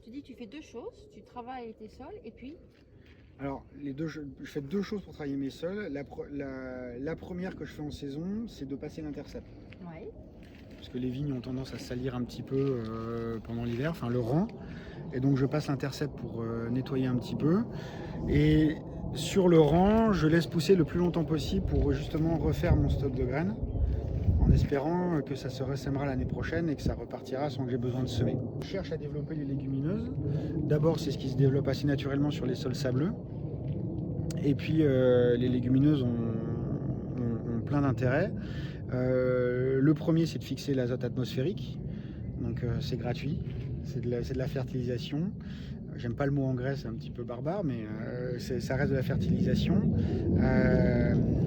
tu dis que tu fais deux choses, tu travailles tes sols et puis... Alors, je fais deux choses pour travailler mes sols. La première que je fais en saison, c'est de passer l'intercept. Ouais. Parce que les vignes ont tendance à se salir un petit peu pendant l'hiver, enfin le rang. Et donc je passe l'intercept pour nettoyer un petit peu. Et sur le rang, je laisse pousser le plus longtemps possible pour justement refaire mon stock de graines, en espérant que ça se ressèmera l'année prochaine et que ça repartira sans que j'ai besoin de semer. Je cherche à développer les légumineuses. D'abord, c'est ce qui se développe assez naturellement sur les sols sableux. Et puis les légumineuses ont plein d'intérêts. Le premier, c'est de fixer l'azote atmosphérique. Donc c'est gratuit, c'est de la fertilisation. J'aime pas le mot engrais, c'est un petit peu barbare, mais ça reste de la fertilisation.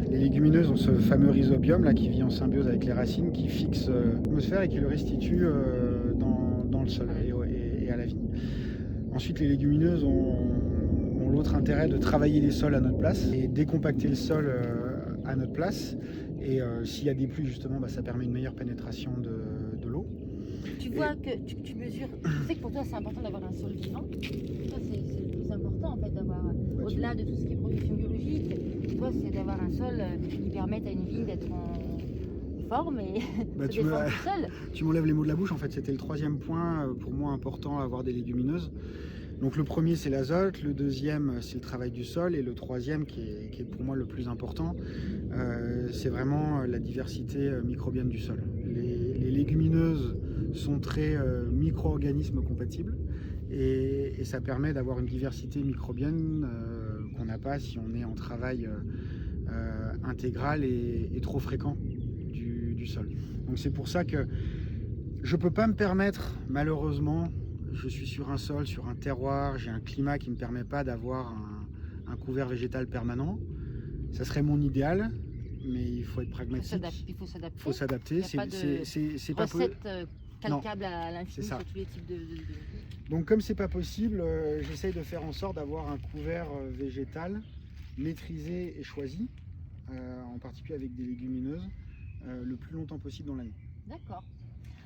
Les légumineuses ont ce fameux rhizobium là, qui vit en symbiose avec les racines, qui fixe l'atmosphère et qui le restitue dans le sol et à la vigne. Ensuite, les légumineuses ont l'autre intérêt de travailler les sols à notre place et décompacter le sol à notre place. Et s'il y a des pluies, justement, ça permet une meilleure pénétration de l'eau. Tu vois que tu mesures, je sais que pour toi c'est important d'avoir un sol vivant. Toi c'est le plus important en fait, d'avoir, au-delà de tout ce qui est production biologique, toi c'est d'avoir un sol qui permette à une vigne d'être en forme et se défendre tout seul. Tu m'enlèves les mots de la bouche, en fait c'était le troisième point pour moi important à avoir des légumineuses. Donc le premier c'est l'azote, le deuxième c'est le travail du sol et le troisième qui est pour moi le plus important, c'est vraiment la diversité microbienne du sol. Les légumineuses sont très micro-organismes compatibles et ça permet d'avoir une diversité microbienne qu'on n'a pas si on est en travail intégral et trop fréquent du sol. Donc c'est pour ça que je ne peux pas me permettre, malheureusement, je suis sur un sol, sur un terroir, j'ai un climat qui ne me permet pas d'avoir un couvert végétal permanent. Ça serait mon idéal, mais il faut être pragmatique. Il faut s'adapter. Il faut s'adapter. C'est pas recette calcable à l'infini sur tous les types de... Donc comme c'est pas possible, j'essaye de faire en sorte d'avoir un couvert végétal maîtrisé et choisi, en particulier avec des légumineuses, le plus longtemps possible dans l'année. D'accord.